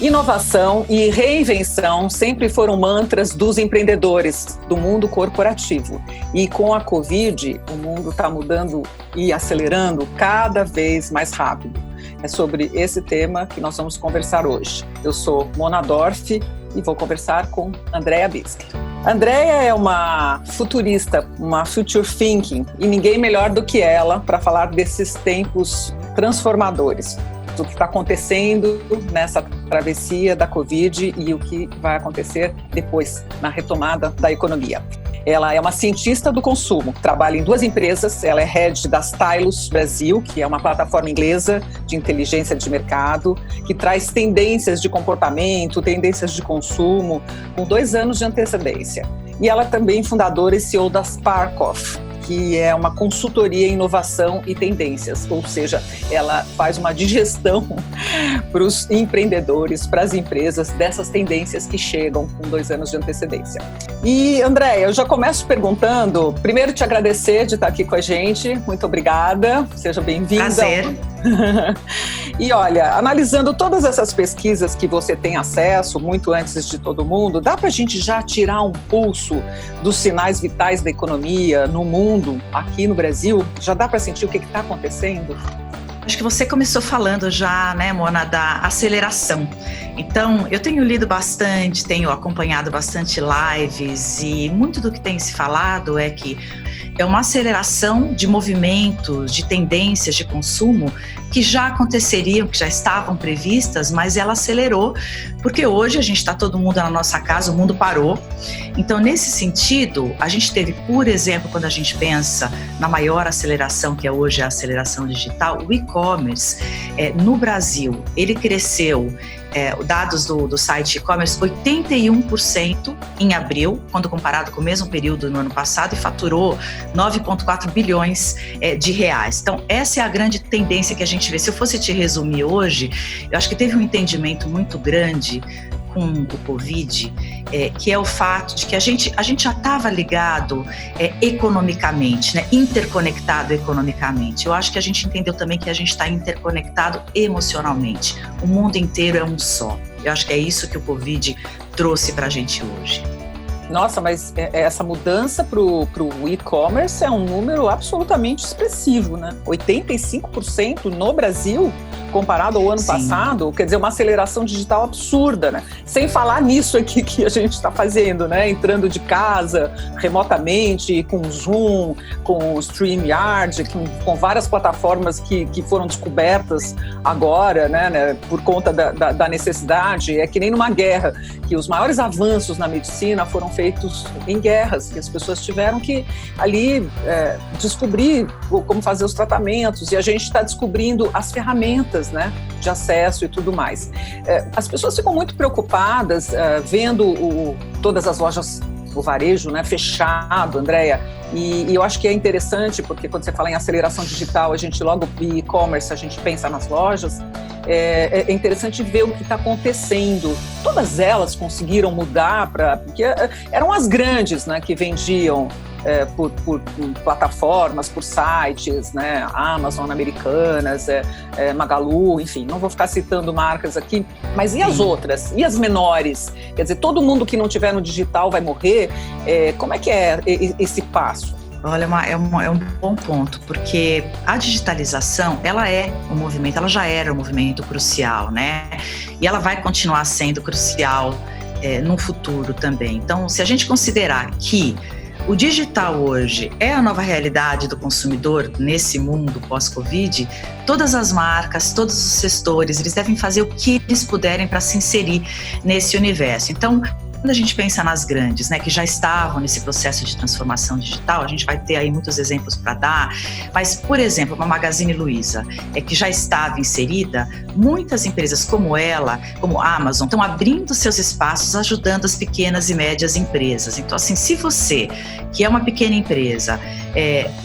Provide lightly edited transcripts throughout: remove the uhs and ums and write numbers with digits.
Inovação e reinvenção sempre foram mantras dos empreendedores do mundo corporativo. E com a Covid, o mundo está mudando e acelerando cada vez mais rápido. É sobre esse tema que nós vamos conversar hoje. Eu sou Mona Dorf e vou conversar com Andrea Bischi. Andrea é uma futurista, uma future thinking, e ninguém melhor do que ela para falar desses tempos transformadores, do que está acontecendo nessa travessia da Covid e o que vai acontecer depois, na retomada da economia. Ela é uma cientista do consumo, trabalha em 2 empresas, ela é head da Stylus Brasil, que é uma plataforma inglesa de inteligência de mercado, que traz tendências de comportamento, tendências de consumo, com 2 anos de antecedência. E ela também é fundadora e CEO da Sparkoff, que é uma consultoria em inovação e tendências, ou seja, ela faz uma digestão para os empreendedores, para as empresas, dessas tendências que chegam com 2 anos de antecedência. E, Andrea, eu já começo perguntando, primeiro te agradecer de estar aqui com a gente, muito obrigada, seja bem-vinda. Prazer. E olha, analisando todas essas pesquisas que você tem acesso, muito antes de todo mundo, dá para a gente já tirar um pulso dos sinais vitais da economia no mundo, aqui no Brasil? Já dá para sentir o que está acontecendo? Acho que você começou falando já, né, Mona, da aceleração. Então, eu tenho lido bastante, tenho acompanhado bastante lives e muito do que tem se falado é que é uma aceleração de movimentos, de tendências de consumo que já aconteceriam, que já estavam previstas, mas ela acelerou, porque hoje a gente está todo mundo na nossa casa, o mundo parou. Então, nesse sentido, a gente teve, por exemplo, quando a gente pensa na maior aceleração, que é hoje a aceleração digital, o e-commerce no Brasil, ele cresceu, dados do site e-commerce, 81% em abril, quando comparado com o mesmo período no ano passado, e faturou 9,4 bilhões de reais. Então, essa é a grande tendência que a gente vê. Se eu fosse te resumir hoje, eu acho que teve um entendimento muito grande com o Covid, que é o fato de que a gente já estava ligado economicamente, né, interconectado economicamente. Eu acho que a gente entendeu também que a gente está interconectado emocionalmente. O mundo inteiro é um só. Eu acho que é isso que o Covid trouxe para a gente hoje. Nossa, mas essa mudança para o e-commerce é um número absolutamente expressivo, né? 85% no Brasil, comparado ao ano passado, quer dizer, uma aceleração digital absurda, né? Sem falar nisso aqui que a gente está fazendo, né? Entrando de casa, remotamente, com Zoom, com StreamYard, com várias plataformas que foram descobertas agora, né? Por conta da necessidade. É que nem numa guerra, que os maiores avanços na medicina foram feitos em guerras, que as pessoas tiveram que ali descobrir como fazer os tratamentos, e a gente está descobrindo as ferramentas, né, de acesso e tudo mais. As pessoas ficam muito preocupadas vendo todas as lojas, o varejo, né, fechado, Andrea, e eu acho que é interessante, porque quando você fala em aceleração digital, a gente logo, e-commerce, a gente pensa nas lojas, é interessante ver o que está acontecendo. Todas elas conseguiram mudar porque eram as grandes, né, que vendiam por plataformas, por sites, né, Amazon, Americanas, Magalu, enfim, não vou ficar citando marcas aqui, mas e as outras? E as menores? Quer dizer, todo mundo que não tiver no digital vai morrer? Como é que é esse passo? Olha, é um bom ponto, porque a digitalização, ela é um movimento, ela já era um movimento crucial, né? E ela vai continuar sendo crucial no futuro também. Então, se a gente considerar que o digital hoje é a nova realidade do consumidor nesse mundo pós-Covid, todas as marcas, todos os setores, eles devem fazer o que eles puderem para se inserir nesse universo. Então, quando a gente pensa nas grandes, né, que já estavam nesse processo de transformação digital, a gente vai ter aí muitos exemplos para dar, mas, por exemplo, uma Magazine Luiza, que já estava inserida, muitas empresas como ela, como a Amazon, estão abrindo seus espaços, ajudando as pequenas e médias empresas. Então, assim, se você, que é uma pequena empresa,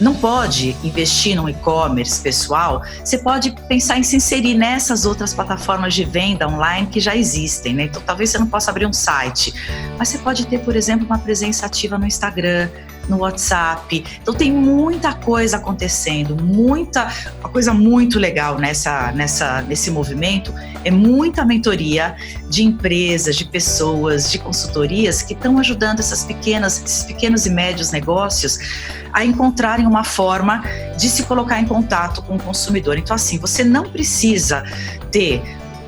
não pode investir num e-commerce pessoal, você pode pensar em se inserir nessas outras plataformas de venda online que já existem, né? Então, talvez você não possa abrir um site, mas você pode ter, por exemplo, uma presença ativa no Instagram, no WhatsApp. Então tem muita coisa acontecendo, uma coisa muito legal nesse movimento é muita mentoria de empresas, de pessoas, de consultorias que estão ajudando esses pequenos e médios negócios a encontrarem uma forma de se colocar em contato com o consumidor. Então, assim, você não precisa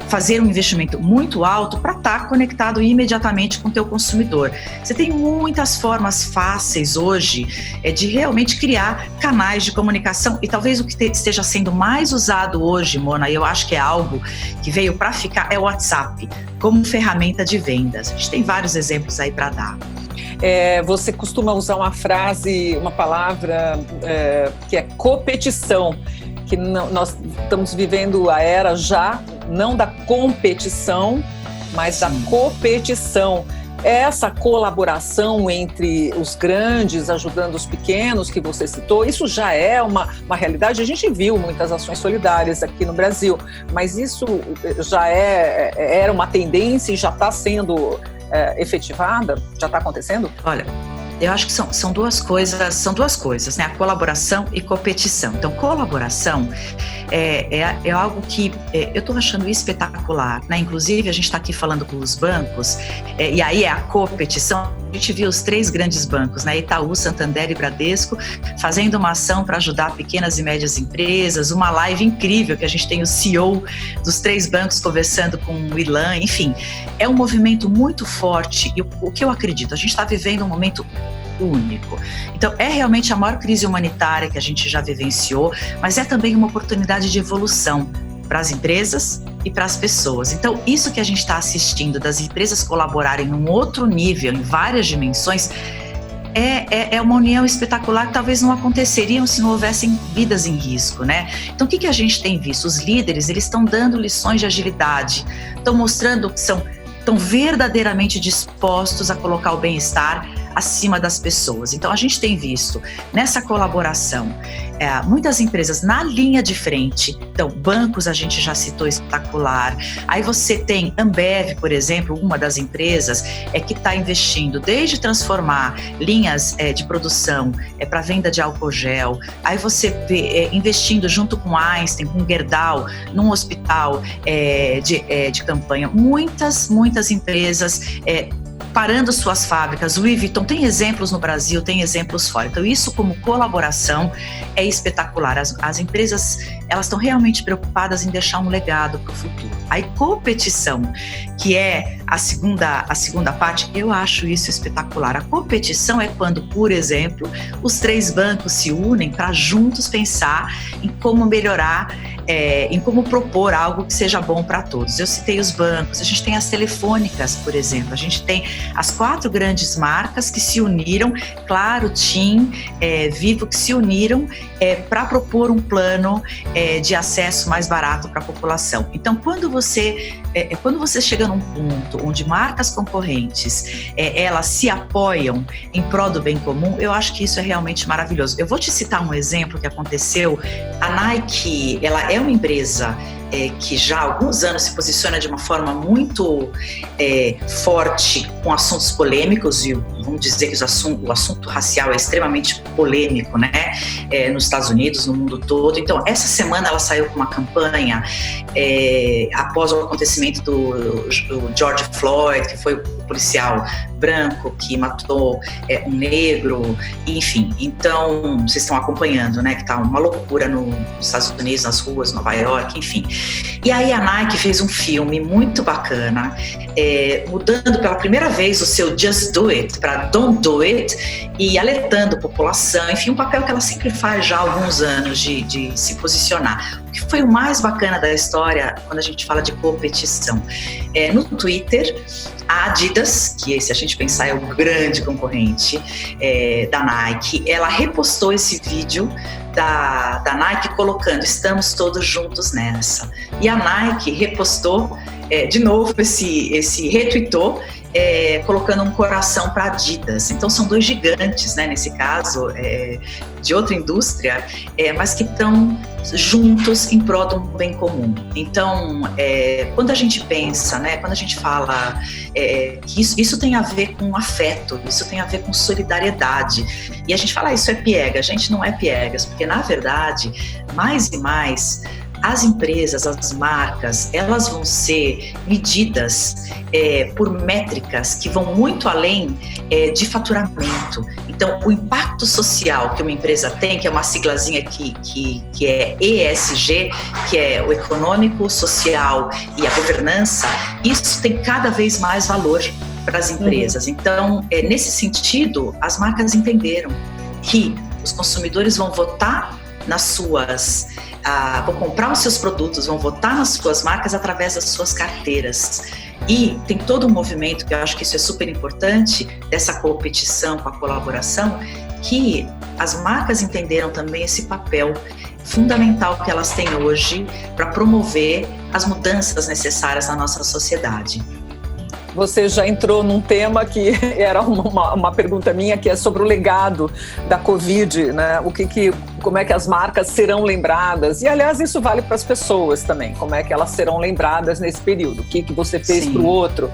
fazer um investimento muito alto para estar conectado imediatamente com o teu consumidor. Você tem muitas formas fáceis hoje de realmente criar canais de comunicação e talvez o que esteja sendo mais usado hoje, Mona, eu acho que é algo que veio para ficar, é o WhatsApp como ferramenta de vendas. A gente tem vários exemplos aí para dar. Você costuma usar uma palavra que é competição, que nós estamos vivendo a era já não da competição, mas da competição. Essa colaboração entre os grandes ajudando os pequenos que você citou, isso já é uma realidade. A gente viu muitas ações solidárias aqui no Brasil, mas isso já era uma tendência e já está sendo efetivada? Já está acontecendo? Olha, eu acho que são duas coisas, né? A colaboração e competição. Então, colaboração é algo que eu estou achando espetacular, né? Inclusive, a gente está aqui falando com os bancos, e aí é a competição. A gente viu os 3 grandes bancos, né? Itaú, Santander e Bradesco, fazendo uma ação para ajudar pequenas e médias empresas, uma live incrível que a gente tem o CEO dos 3 bancos conversando com o Ilan, enfim. É um movimento muito forte e o que eu acredito, a gente está vivendo um momento único. Então, é realmente a maior crise humanitária que a gente já vivenciou, mas é também uma oportunidade de evolução para as empresas e para as pessoas. Então, isso que a gente está assistindo, das empresas colaborarem num outro nível, em várias dimensões, é uma união espetacular que talvez não aconteceriam se não houvessem vidas em risco, né? Então, o que a gente tem visto? Os líderes, eles estão dando lições de agilidade, estão mostrando que estão verdadeiramente dispostos a colocar o bem-estar acima das pessoas. Então, a gente tem visto nessa colaboração muitas empresas na linha de frente. Então, bancos a gente já citou, espetacular. Aí você tem Ambev, por exemplo, uma das empresas que está investindo desde transformar linhas de produção para venda de álcool gel. Aí você vê investindo junto com Einstein, com Gerdau, num hospital de campanha. Muitas empresas parando suas fábricas. Louis Vuitton tem exemplos no Brasil, tem exemplos fora. Então, isso como colaboração é espetacular. As empresas, elas estão realmente preocupadas em deixar um legado para o futuro. A competição, que é a segunda parte, eu acho isso espetacular. A competição é quando, por exemplo, os 3 bancos se unem para juntos pensar em como melhorar, em como propor algo que seja bom para todos. Eu citei os bancos, a gente tem as telefônicas, por exemplo, a gente tem as 4 grandes marcas que se uniram, Claro, TIM, Vivo, que se uniram para propor um plano de acesso mais barato para a população. Então, quando você chega num ponto onde marcas concorrentes elas se apoiam em prol do bem comum, eu acho que isso é realmente maravilhoso. Eu vou te citar um exemplo que aconteceu. A Nike, ela é uma empresa que já há alguns anos se posiciona de uma forma muito forte com assuntos polêmicos, e vamos dizer que o assunto racial é extremamente polêmico, né? Nos Estados Unidos, no mundo todo. Então, essa semana ela saiu com uma campanha após o acontecimento do George Floyd, que foi o policial branco que matou um negro, enfim. Então, vocês estão acompanhando, né? Que tá uma loucura nos Estados Unidos, nas ruas, Nova York, enfim. E aí a Nike fez um filme muito bacana, mudando pela primeira vez o seu Just Do It para Don't Do It e alertando a população, enfim, um papel que ela sempre faz já há alguns anos de se posicionar. O que foi o mais bacana da história quando a gente fala de competição? No Twitter, a Adidas, que se a gente pensar é o grande concorrente da Nike, ela repostou esse vídeo da Nike colocando "Estamos todos juntos nessa". E a Nike repostou de novo retweetou colocando um coração para Adidas. Então são dois gigantes, né, nesse caso, de outra indústria, mas que estão juntos em prol de um bem comum. Então, quando a gente pensa, né, quando a gente fala que isso tem a ver com afeto, isso tem a ver com solidariedade, e a gente fala, isso é piega, a gente não é piegas, porque na verdade, mais e mais, as empresas, as marcas, elas vão ser medidas por métricas que vão muito além de faturamento. Então, o impacto social que uma empresa tem, que é uma siglazinha que é ESG, que é o econômico, social e a governança, isso tem cada vez mais valor para as empresas. Então, nesse sentido, as marcas entenderam que os consumidores vão votar nas suas... vão comprar os seus produtos, vão votar nas suas marcas através das suas carteiras. E tem todo um movimento, que eu acho que isso é super importante, dessa competição com a colaboração, que as marcas entenderam também esse papel fundamental que elas têm hoje para promover as mudanças necessárias na nossa sociedade. Você já entrou num tema que era uma pergunta minha, que é sobre o legado da Covid, né? Como é que as marcas serão lembradas? E, aliás, isso vale para as pessoas também. Como é que elas serão lembradas nesse período? O que você fez para o outro?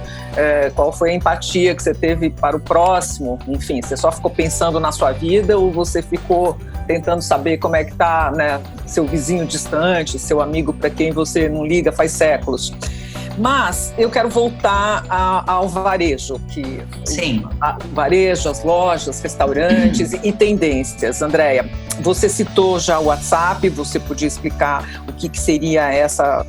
Qual foi a empatia que você teve para o próximo? Enfim, você só ficou pensando na sua vida ou você ficou tentando saber como é que está, né, seu vizinho distante, seu amigo para quem você não liga faz séculos? Mas eu quero voltar ao varejo, varejo, as lojas, restaurantes e tendências. Andréia, você citou já o WhatsApp, você podia explicar o que seria essa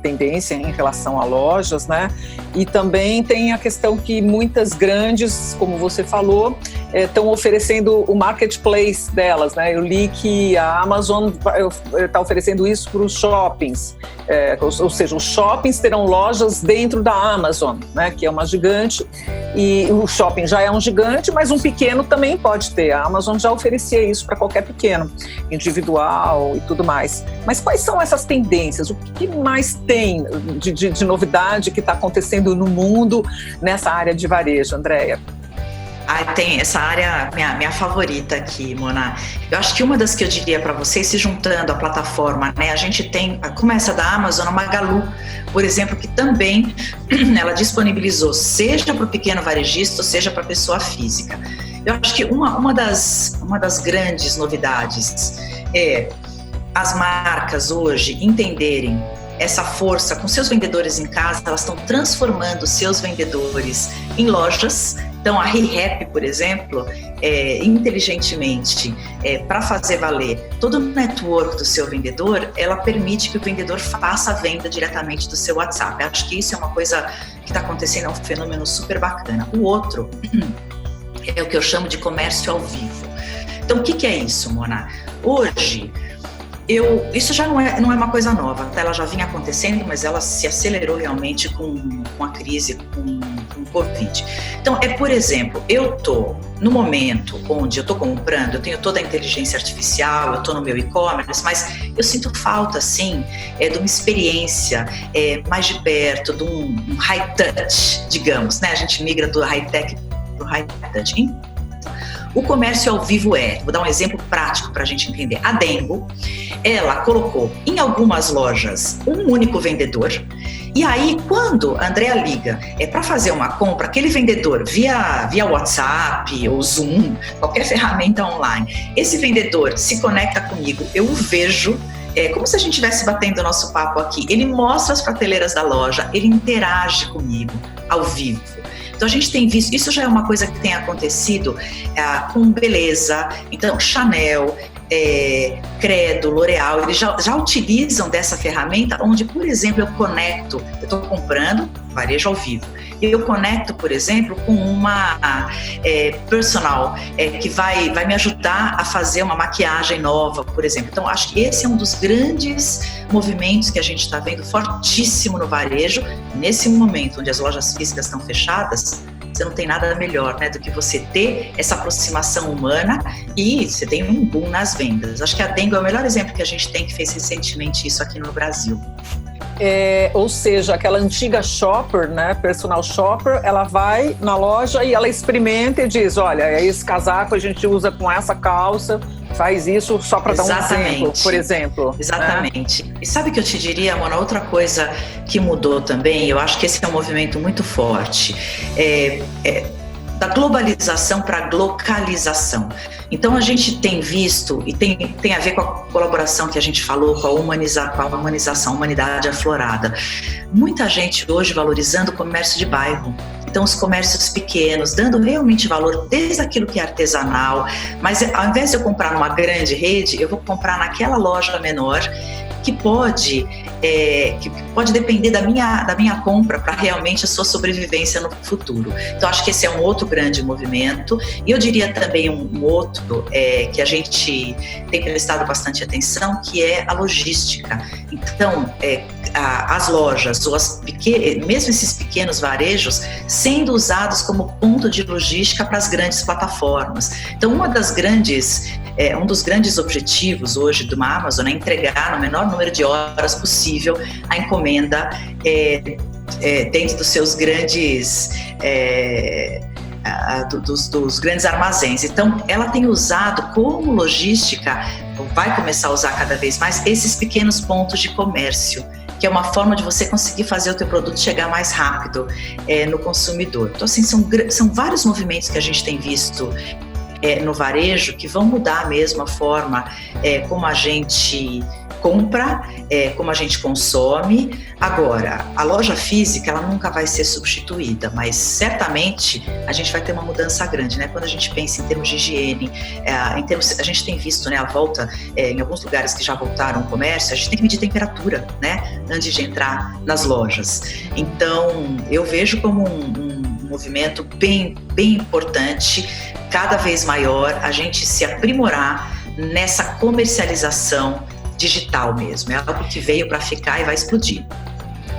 tendência em relação a lojas, né? E também tem a questão que muitas grandes, como você falou, estão oferecendo o marketplace delas, né? Eu li que a Amazon está oferecendo isso para os shoppings, ou seja, os shoppings terão lojas dentro da Amazon, né? Que é uma gigante, e o shopping já é um gigante, mas um pequeno também pode ter. A Amazon já oferecia isso para qualquer pequeno, individual e tudo mais. Mas quais são essas tendências? O que mais tem de novidade que está acontecendo no mundo nessa área de varejo, Andréia? Tem essa área, minha favorita aqui, Mona. Eu acho que uma das que eu diria para vocês, se juntando à plataforma, né? A gente tem, como essa da Amazon, a Magalu, por exemplo, que também ela disponibilizou, seja para o pequeno varejista, seja para a pessoa física. Eu acho que uma das grandes novidades é as marcas hoje entenderem essa força com seus vendedores em casa, elas estão transformando seus vendedores em lojas. Então, a ReHap, por exemplo, inteligentemente, para fazer valer todo o network do seu vendedor, ela permite que o vendedor faça a venda diretamente do seu WhatsApp. Eu acho que isso é uma coisa que está acontecendo, é um fenômeno super bacana. O outro é o que eu chamo de comércio ao vivo. Então, o que é isso, Mona? Hoje, isso já não é uma coisa nova, tá? Ela já vinha acontecendo, mas ela se acelerou realmente com a crise, com o Covid. Então, por exemplo, eu estou no momento onde eu estou comprando, eu tenho toda a inteligência artificial, eu estou no meu e-commerce, mas eu sinto falta, sim, de uma experiência mais de perto, de um high touch, digamos, né? A gente migra do high-tech para o high-touch. O comércio ao vivo vou dar um exemplo prático para a gente entender. A Dengo, ela colocou em algumas lojas um único vendedor, e aí quando a Andréa liga para fazer uma compra, aquele vendedor via WhatsApp ou Zoom, qualquer ferramenta online, esse vendedor se conecta comigo, eu o vejo, como se a gente estivesse batendo o nosso papo aqui, ele mostra as prateleiras da loja, ele interage comigo ao vivo. Então, a gente tem visto, isso já é uma coisa que tem acontecido com beleza. Então, Chanel, Credo, L'Oréal, eles já utilizam dessa ferramenta onde, por exemplo, eu estou comprando varejo ao vivo, e eu conecto, por exemplo, com uma personal que vai me ajudar a fazer uma maquiagem nova, por exemplo. Então, acho que esse é um dos grandes movimentos que a gente está vendo fortíssimo no varejo. Nesse momento onde as lojas físicas estão fechadas, você não tem nada melhor, né, do que você ter essa aproximação humana, e você tem um boom nas vendas. Acho que a Dengo é o melhor exemplo que a gente tem, que fez recentemente isso aqui no Brasil. Ou seja, aquela antiga shopper, né, personal shopper, ela vai na loja e ela experimenta e diz, olha, esse casaco a gente usa com essa calça, faz isso só para dar um exemplo, por exemplo. Exatamente. Né? E sabe o que eu te diria, Mona? Outra coisa que mudou também, eu acho que esse é um movimento muito forte, da globalização para a localização. Então a gente tem visto, e tem a ver com a colaboração que a gente falou, com a humanização, a humanidade aflorada. Muita gente hoje valorizando o comércio de bairro. Então os comércios pequenos, dando realmente valor desde aquilo que é artesanal, mas ao invés de eu comprar numa grande rede, eu vou comprar naquela loja menor, que pode depender da minha compra para realmente a sua sobrevivência no futuro. Então, acho que esse é um outro grande movimento. E eu diria também um outro que a gente tem prestado bastante atenção, que é a logística. Então, as lojas, mesmo esses pequenos varejos, sendo usados como ponto de logística para as grandes plataformas. Então, um dos grandes objetivos hoje de uma Amazon é entregar no menor número de horas possível a encomenda dentro dos seus grandes dos grandes armazéns. Então, ela tem usado como logística, vai começar a usar cada vez mais, esses pequenos pontos de comércio, que é uma forma de você conseguir fazer o teu produto chegar mais rápido no consumidor. Então, assim, são vários movimentos que a gente tem visto no varejo que vão mudar mesmo a forma como a gente compra, como a gente consome. Agora, a loja física, ela nunca vai ser substituída, mas certamente a gente vai ter uma mudança grande, né? Quando a gente pensa em termos de higiene, a gente tem visto, né, a volta, em alguns lugares que já voltaram ao comércio, a gente tem que medir temperatura, né, antes de entrar nas lojas. Então, eu vejo como um movimento bem, bem importante, cada vez maior, a gente se aprimorar nessa comercialização digital mesmo. É algo que veio para ficar e vai explodir.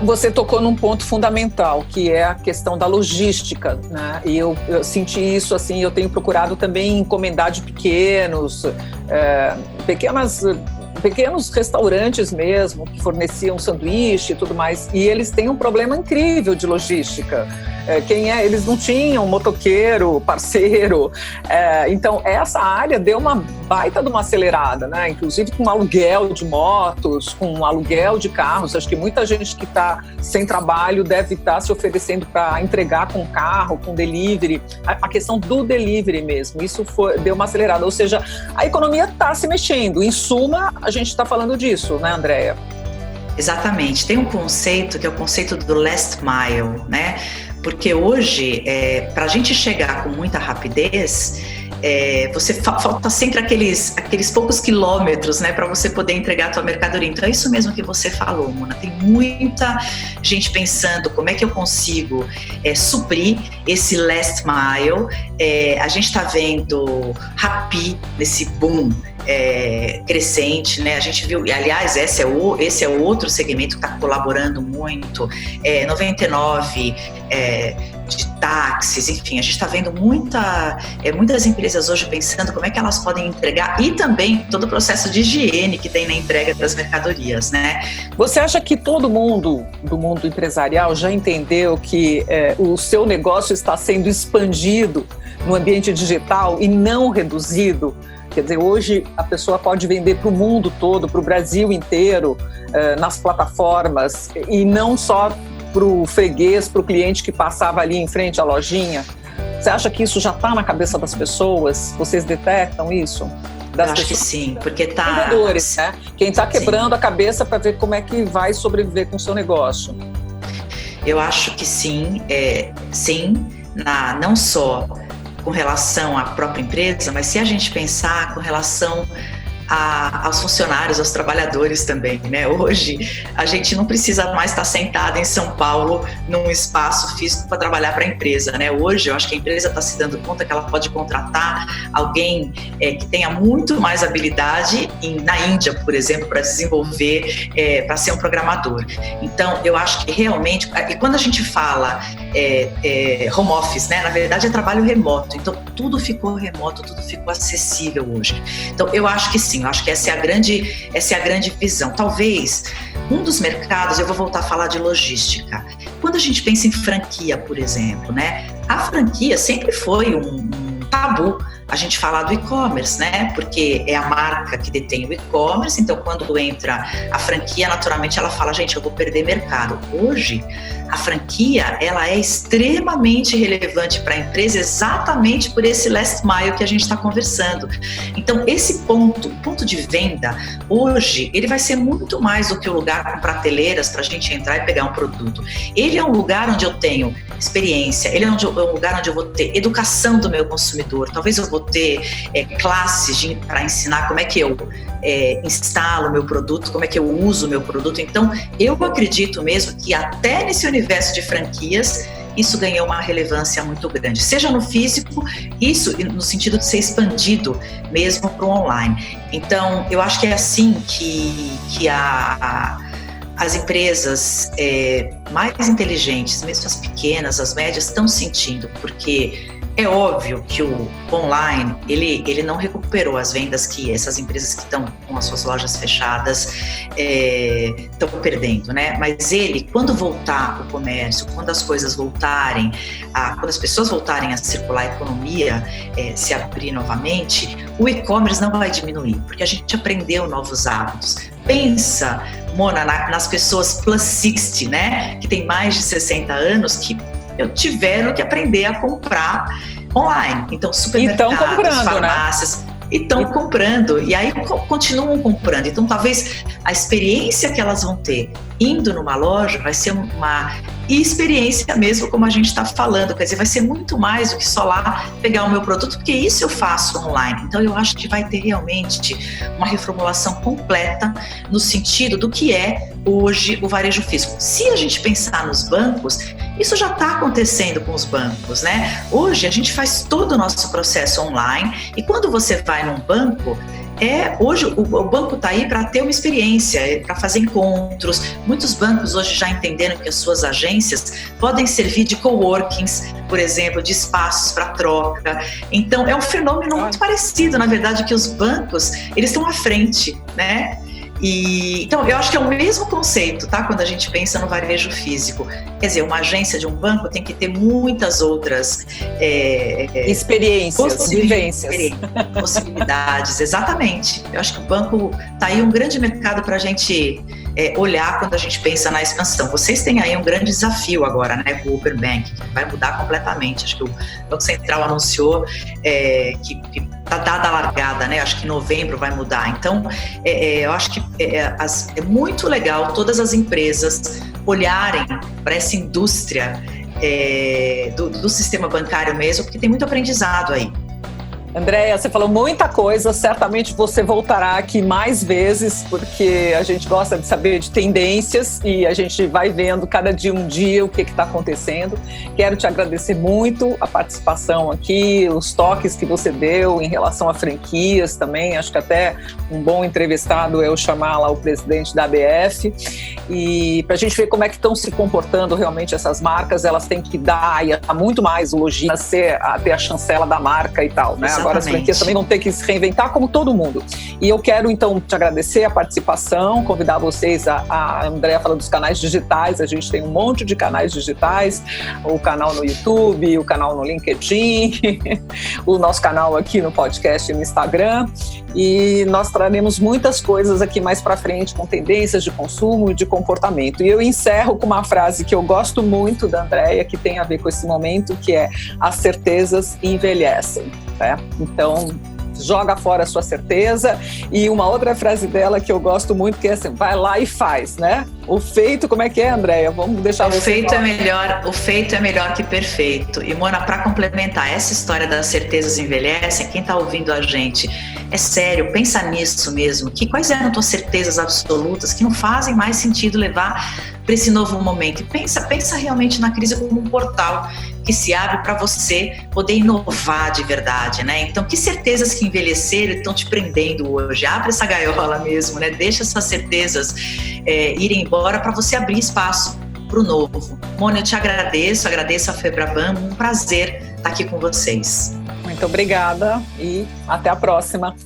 Você tocou num ponto fundamental, que é a questão da logística, né? E eu senti isso, assim, eu tenho procurado também encomendar de pequenos restaurantes mesmo, que forneciam sanduíche e tudo mais, e eles têm um problema incrível de logística. Eles não tinham motoqueiro, parceiro, então essa área deu uma baita de uma acelerada, né? Inclusive com aluguel de motos, com aluguel de carros. Acho que muita gente que está sem trabalho deve estar se oferecendo para entregar com carro, com delivery, a questão do delivery mesmo, isso deu uma acelerada, ou seja, a economia está se mexendo. Em suma, a gente está falando disso, né, Andréia? Exatamente, tem um conceito que é o conceito do last mile, né? Porque hoje, para a gente chegar com muita rapidez, falta sempre aqueles poucos quilômetros, né, para você poder entregar a tua mercadoria. Então é isso mesmo que você falou, Mona. Tem muita gente pensando como é que eu consigo suprir esse last mile. A gente está vendo Rappi nesse boom crescente, né? A gente viu, e aliás, esse é o outro segmento que está colaborando muito, 99 de táxis, enfim, a gente está vendo muitas empresas hoje pensando como é que elas podem entregar, e também todo o processo de higiene que tem na entrega das mercadorias, né? Você acha que todo mundo do mundo empresarial já entendeu que o seu negócio está sendo expandido no ambiente digital e não reduzido? Quer dizer, hoje a pessoa pode vender para o mundo todo, para o Brasil inteiro, nas plataformas, e não só para o freguês, para o cliente que passava ali em frente à lojinha. Você acha que isso já está na cabeça das pessoas? Vocês detectam isso? Eu acho que sim, porque tá... Vendedores, né? Quem está quebrando a cabeça para ver como é que vai sobreviver com o seu negócio. Eu acho que sim, não só com relação à própria empresa, mas se a gente pensar com relação aos funcionários, aos trabalhadores também, né? Hoje a gente não precisa mais estar sentado em São Paulo num espaço físico para trabalhar para a empresa, né? Hoje eu acho que a empresa está se dando conta que ela pode contratar alguém que tenha muito mais habilidade na Índia, por exemplo, para desenvolver, para ser um programador. Então eu acho que realmente, e quando a gente fala home office, né? Na verdade é trabalho remoto, então tudo ficou remoto, tudo ficou acessível hoje. Então eu acho que sim, assim. Eu acho que essa é a grande visão. Talvez um dos mercados, eu vou voltar a falar de logística. Quando a gente pensa em franquia, por exemplo, né? A franquia sempre foi um tabu a gente falar do e-commerce, né? Porque é a marca que detém o e-commerce, então quando entra a franquia, naturalmente ela fala, gente, eu vou perder mercado. Hoje, a franquia, ela é extremamente relevante para a empresa exatamente por esse last mile que a gente está conversando. Então, esse ponto de venda, hoje, ele vai ser muito mais do que o lugar com prateleiras para a gente entrar e pegar um produto. Ele é um lugar onde eu tenho experiência, ele é um lugar onde eu vou ter educação do meu consumidor, talvez eu vou ter classes para ensinar como é que eu instalo o meu produto, como é que eu uso o meu produto. Então, eu acredito mesmo que até nesse universo de franquias, isso ganhou uma relevância muito grande, seja no físico, isso no sentido de ser expandido mesmo para o online. Então, eu acho que é assim que as empresas mais inteligentes, mesmo as pequenas, as médias, estão sentindo, porque é óbvio que o online, ele não recuperou as vendas que essas empresas que estão com as suas lojas fechadas estão perdendo, né? Mas ele, quando voltar o comércio, quando as coisas voltarem, quando as pessoas voltarem a circular, a economia se abrir novamente, o e-commerce não vai diminuir, porque a gente aprendeu novos hábitos. Pensa, Mona, nas pessoas plus 60, né? Que tem mais de 60 anos, que tiveram que aprender a comprar online. Então, supermercados, farmácias, né? E estão comprando, e aí continuam comprando. Então, talvez a experiência que elas vão ter indo numa loja vai ser uma experiência mesmo, como a gente está falando, quer dizer, vai ser muito mais do que só lá pegar o meu produto, porque isso eu faço online. Então, eu acho que vai ter realmente uma reformulação completa no sentido do que é hoje o varejo físico. Se a gente pensar nos bancos, isso já está acontecendo com os bancos, né? Hoje a gente faz todo o nosso processo online, e quando você vai num banco, hoje o banco está aí para ter uma experiência, para fazer encontros. Muitos bancos hoje já entenderam que as suas agências podem servir de coworkings, por exemplo, de espaços para troca. Então, é um fenômeno muito parecido, na verdade, que os bancos, eles estão à frente, né? Então, eu acho que é o mesmo conceito, tá? Quando a gente pensa no varejo físico. Quer dizer, uma agência de um banco tem que ter muitas outras experiências, vivências. Possibilidades, exatamente. Eu acho que o banco está aí um grande mercado para a gente olhar quando a gente pensa na expansão. Vocês têm aí um grande desafio agora, né, com o Open Bank, que vai mudar completamente. Acho que o Banco Central anunciou que está dada a largada, né? Acho que em novembro vai mudar. Então, eu acho que é muito legal todas as empresas olharem para essa indústria do sistema bancário mesmo, porque tem muito aprendizado aí. Andréia, você falou muita coisa, certamente você voltará aqui mais vezes, porque a gente gosta de saber de tendências e a gente vai vendo cada dia um dia o que está acontecendo. Quero te agradecer muito a participação aqui, os toques que você deu em relação a franquias também. Acho que até um bom entrevistado é eu chamar lá o presidente da ABF, e para a gente ver como é que estão se comportando realmente essas marcas. Elas têm que dar muito mais o logística, ter a chancela da marca e tal, né? Agora as franquias também vão ter que se reinventar como todo mundo. E eu quero então te agradecer a participação, convidar vocês, a Andréia falando dos canais digitais. A gente tem um monte de canais digitais, o canal no YouTube, o canal no LinkedIn, o nosso canal aqui no podcast e no Instagram, e nós traremos muitas coisas aqui mais para frente com tendências de consumo e de comportamento. E eu encerro com uma frase que eu gosto muito da Andréia, que tem a ver com esse momento, que é: as certezas envelhecem. Então, joga fora a sua certeza. E uma outra frase dela que eu gosto muito, que é assim: vai lá e faz, né? O feito, como é que é, Andréia? Vamos deixar você falar. O feito é melhor que perfeito. E, Mona, para complementar essa história das certezas envelhecem, quem está ouvindo a gente, é sério, pensa nisso mesmo, quais eram tuas certezas absolutas que não fazem mais sentido levar para esse novo momento. E pensa realmente na crise como um portal que se abre para você poder inovar de verdade, né? Então, que certezas que envelheceram estão te prendendo hoje? Abre essa gaiola mesmo, né? Deixa essas certezas irem embora para você abrir espaço para o novo. Mona, eu te agradeço a Febraban, um prazer estar aqui com vocês. Muito obrigada e até a próxima.